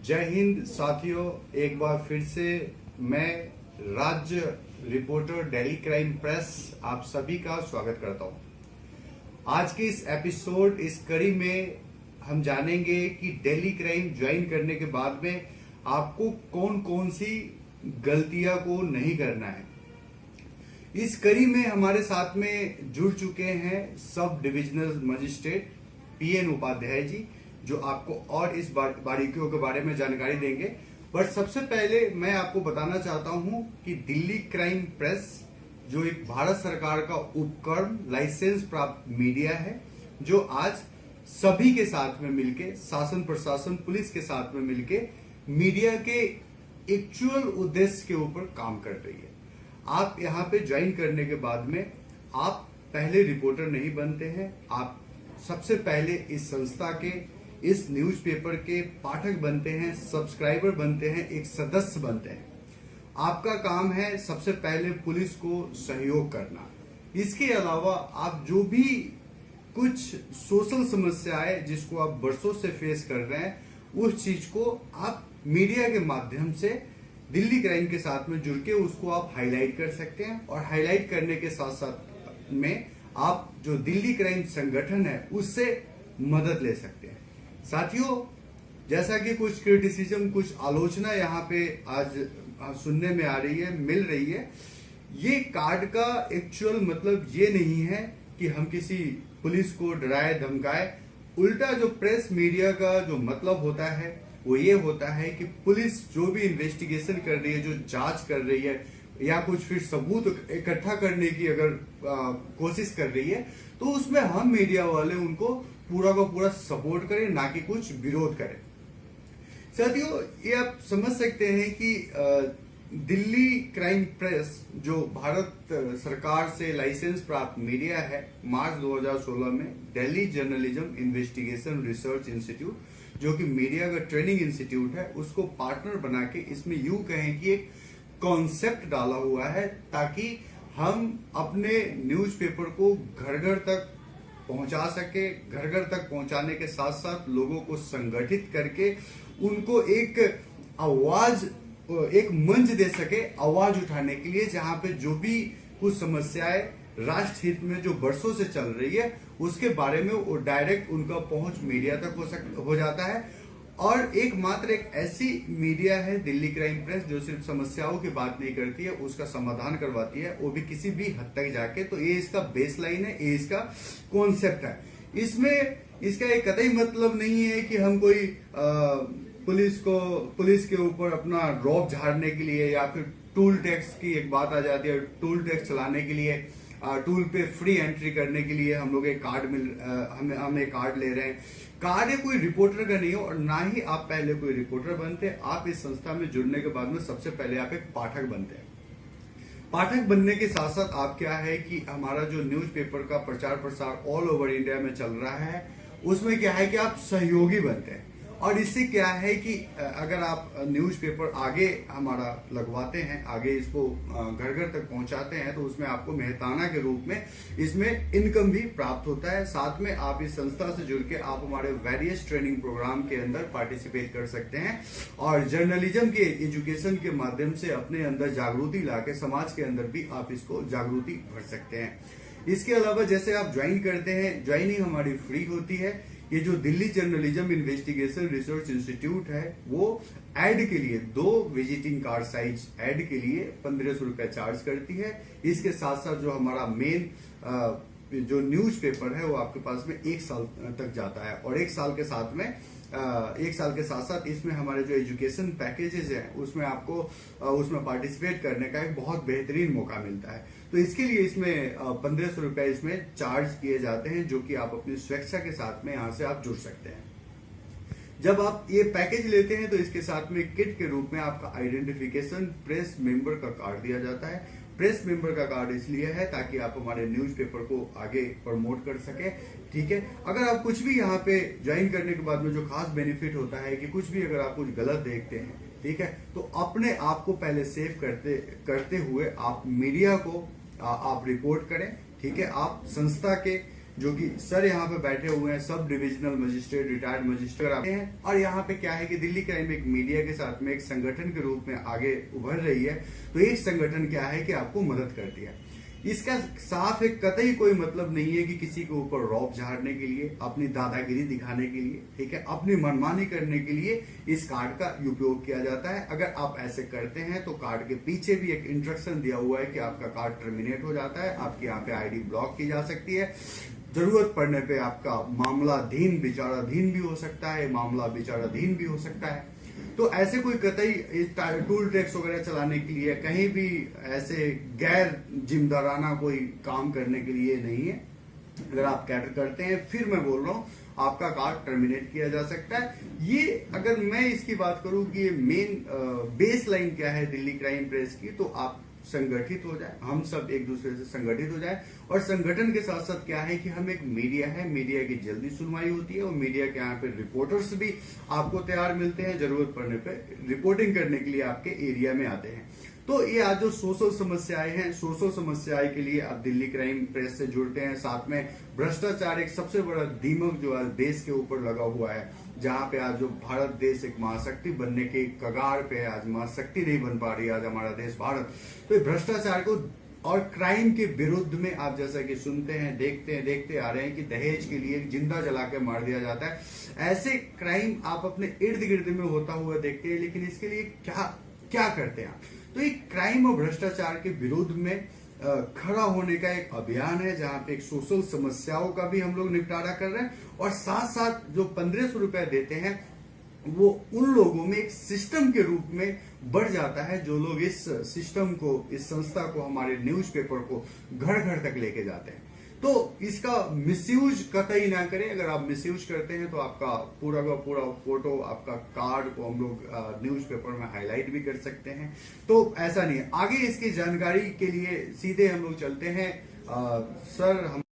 जय हिंद साथियों, एक बार फिर से मैं राज्य रिपोर्टर दिल्ली क्राइम प्रेस आप सभी का स्वागत करता हूं। आज के इस एपिसोड इस कड़ी में हम जानेंगे कि दिल्ली क्राइम ज्वाइन करने के बाद में आपको कौन कौन सी गलतियां को नहीं करना है। इस कड़ी में हमारे साथ में जुड़ चुके हैं सब divisional magistrate PN Upadhyay ji, जो आपको और इस बारीकियों के बारे में जानकारी देंगे। पर सबसे पहले मैं आपको बताना चाहता हूं कि दिल्ली क्राइम प्रेस जो एक भारत सरकार का उपक्रम लाइसेंस प्राप्त मीडिया है, जो आज सभी के साथ में मिलके, शासन प्रशासन पुलिस के साथ में मिलके मीडिया के एक्चुअल उद्देश्य के ऊपर काम कर रही है। आप यहाँ पे ज्वाइन करने के बाद में आप पहले रिपोर्टर नहीं बनते हैं, आप सबसे पहले इस संस्था के, इस न्यूज़पेपर के पाठक बनते हैं, सब्सक्राइबर बनते हैं, एक सदस्य बनते हैं। आपका काम है सबसे पहले पुलिस को सहयोग करना। इसके अलावा आप जो भी कुछ सोशल समस्याएं जिसको आप बरसों से फेस कर रहे हैं, उस चीज को आप मीडिया के माध्यम से दिल्ली क्राइम के साथ में जुड़ के उसको आप हाईलाइट कर सकते हैं। और हाईलाइट करने के साथ साथ में आप जो दिल्ली क्राइम संगठन है उससे मदद ले सकते हैं। साथियों, जैसा कि कुछ क्रिटिसिज्म, कुछ आलोचना यहाँ पे आज सुनने में आ रही है, मिल रही है, ये कार्ड का एक्चुअल मतलब ये नहीं है कि हम किसी पुलिस को डराए धमकाए। उल्टा जो प्रेस मीडिया का जो मतलब होता है वो ये होता है कि पुलिस जो भी इन्वेस्टिगेशन कर रही है, जो जांच कर रही है, या कुछ फिर सबूत इकट्ठा करने की अगर कोशिश कर रही है, तो उसमें हम मीडिया वाले उनको पूरा का पूरा सपोर्ट करें, ना कि कुछ विरोध करें। साथियों, ये आप समझ सकते हैं कि दिल्ली क्राइम प्रेस जो भारत सरकार से लाइसेंस प्राप्त मीडिया है, मार्च 2016 में Delhi journalism investigation research institute, जो कि मीडिया का ट्रेनिंग इंस्टीट्यूट है, उसको पार्टनर बना के इसमें यूं कहें कि एक कॉन्सेप्ट डाला हुआ है, ताकि हम अपने न्यूज़पेपर को घर घर तक पहुंचा सके। घर घर तक पहुंचाने के साथ साथ लोगों को संगठित करके उनको एक आवाज, एक मंच दे सके आवाज उठाने के लिए, जहां पे जो भी कुछ समस्याएं राष्ट्र हित में जो बरसों से चल रही है उसके बारे में वो डायरेक्ट उनका पहुंच मीडिया तक हो जाता है। और एकमात्र एक ऐसी मीडिया है दिल्ली क्राइम प्रेस जो सिर्फ समस्याओं की बात नहीं करती है, उसका समाधान करवाती है, वो भी किसी भी हद तक जाके। तो ये इसका बेसलाइन है, ये इसका कॉन्सेप्ट है। इसमें इसका एक कतई मतलब नहीं है कि हम कोई पुलिस के ऊपर अपना रौब झाड़ने के लिए, या फिर टूल टैक्स की एक बात आ जाती है, टूल टैक्स चलाने के लिए, टूल पे फ्री एंट्री करने के लिए हम लोग एक कार्ड हम एक कार्ड ले रहे हैं। कार्ड है कोई रिपोर्टर का नहीं हो, और ना ही आप पहले कोई रिपोर्टर बनते। आप इस संस्था में जुड़ने के बाद में सबसे पहले आप एक पाठक बनते हैं। पाठक बनने के साथ साथ आप क्या है कि हमारा जो न्यूज़पेपर का प्रचार प्रसार ऑल ओवर इंडिया में चल रहा है, उसमें क्या है कि आप सहयोगी बनते हैं। और इससे क्या है कि अगर आप न्यूज़पेपर आगे हमारा लगवाते हैं, आगे इसको घर घर तक पहुंचाते हैं, तो उसमें आपको मेहताना के रूप में इसमें इनकम भी प्राप्त होता है। साथ में आप इस संस्था से जुड़ के आप हमारे वेरियस ट्रेनिंग प्रोग्राम के अंदर पार्टिसिपेट कर सकते हैं, और जर्नलिज्म के एजुकेशन के माध्यम से अपने अंदर जागृति लाके समाज के अंदर भी आप इसको जागृति भर सकते हैं। इसके अलावा जैसे आप ज्वाइन करते हैं, ज्वाइनिंग हमारी फ्री होती है। ये जो Delhi journalism investigation research institute है, वो ऐड के लिए 2 विजिटिंग कार्ड साइज ऐड के लिए 1500 रुपए चार्ज करती है। इसके साथ साथ जो हमारा मेन जो न्यूज़पेपर है वो आपके पास में 1 साल तक जाता है, और 1 साल के साथ साथ इसमें हमारे जो एजुकेशन पैकेजेस हैं उसमें आपको उसमें पार्टिसिपेट करने का एक बहुत बेहतरीन मौका मिलता है। तो इसके लिए इसमें 1500 रुपए इसमें चार्ज किए जाते हैं, जो कि आप अपनी स्वेच्छा के साथ में यहाँ से आप जुड़ सकते हैं। जब आप ये पैकेज लेते हैं तो इसके साथ में किट के रूप में आपका आइडेंटिफिकेशन प्रेस मेंबर का कार्ड दिया जाता है। प्रेस मेंबर का कार्ड इसलिए है ताकि आप हमारे न्यूज़पेपर को आगे प्रमोट कर सके। ठीक है, अगर आप कुछ भी यहाँ पे ज्वाइन करने के बाद में जो खास बेनिफिट होता है कि कुछ भी अगर आप कुछ गलत देखते हैं, ठीक है, तो अपने आप को पहले सेव करते हुए आप मीडिया को आप रिपोर्ट करें। ठीक है, आप संस्था के जो कि सर यहाँ पे बैठे हुए हैं, सब डिविजनल मजिस्ट्रेट, रिटायर्ड मजिस्ट्रेट आते हैं। और यहाँ पे क्या है कि दिल्ली क्राइम एक मीडिया के साथ में एक संगठन के रूप में आगे उभर रही है। तो एक संगठन क्या है कि आपको मदद करती है। इसका साफ एक कतई कोई मतलब नहीं है कि किसी के ऊपर रौब झाड़ने के लिए, अपनी दादागिरी दिखाने के लिए, ठीक है, अपनी मनमानी करने के लिए इस कार्ड का उपयोग किया जाता है। अगर आप ऐसे करते हैं तो कार्ड के पीछे भी एक इंस्ट्रक्शन दिया हुआ है कि आपका कार्ड टर्मिनेट हो जाता है, आपकी यहाँ पे आईडी ब्लॉक की जा सकती है, जरूरत पड़ने पे आपका मामलाधीन विचाराधीन भी हो सकता है, मामला विचाराधीन भी हो सकता है। तो ऐसे कोई कतई टूल टैक्स वगैरह चलाने के लिए, कहीं भी ऐसे गैर जिम्मेदाराना कोई काम करने के लिए नहीं है। अगर आप कैटर करते हैं, फिर मैं बोल रहा हूं, आपका कार्ड टर्मिनेट किया जा सकता है। ये अगर मैं इसकी बात करूं कि ये मेन बेस लाइन क्या है दिल्ली क्राइम प्रेस की, तो आप संगठित हो जाए, हम सब एक दूसरे से संगठित हो जाए। और संगठन के साथ साथ क्या है कि हम एक मीडिया है, मीडिया की जल्दी सुनवाई होती है और मीडिया के यहाँ पे रिपोर्टर्स भी आपको तैयार मिलते हैं, जरूरत पड़ने पे रिपोर्टिंग करने के लिए आपके एरिया में आते हैं। तो ये आज जो सोशल समस्याएं हैं, सोशल समस्याएं के लिए आप दिल्ली क्राइम प्रेस से जुड़ते हैं। साथ में भ्रष्टाचार एक सबसे बड़ा दीमक जो आज देश के ऊपर लगा हुआ है, जहां पे आज जो भारत देश एक महाशक्ति बनने के कगार पे है, आज महाशक्ति नहीं बन पा रही आज हमारा देश भारत। तो ये भ्रष्टाचार को और क्राइम के विरुद्ध में आप जैसा कि सुनते हैं, देखते आ रहे हैं कि दहेज के लिए जिंदा जला के मार दिया जाता है। ऐसे क्राइम आप अपने इर्द गिर्द में होता हुआ देखते हैं, लेकिन इसके लिए क्या करते हैं आप? तो ये क्राइम और भ्रष्टाचार के विरुद्ध में खड़ा होने का एक अभियान है, जहां पे एक सोशल समस्याओं का भी हम लोग निपटारा कर रहे हैं। और साथ साथ जो 1500 रुपए देते हैं, वो उन लोगों में एक सिस्टम के रूप में बढ़ जाता है, जो लोग इस सिस्टम को, इस संस्था को, हमारे न्यूज़पेपर को घर घर तक लेके जाते हैं। तो इसका मिसयूज कतई ना करें। अगर आप मिसयूज करते हैं तो आपका पूरा का पूरा फोटो, आपका कार्ड को हम लोग न्यूज़पेपर में हाईलाइट भी कर सकते हैं। तो ऐसा नहीं है। आगे इसकी जानकारी के लिए सीधे हम लोग चलते हैं। सर, हम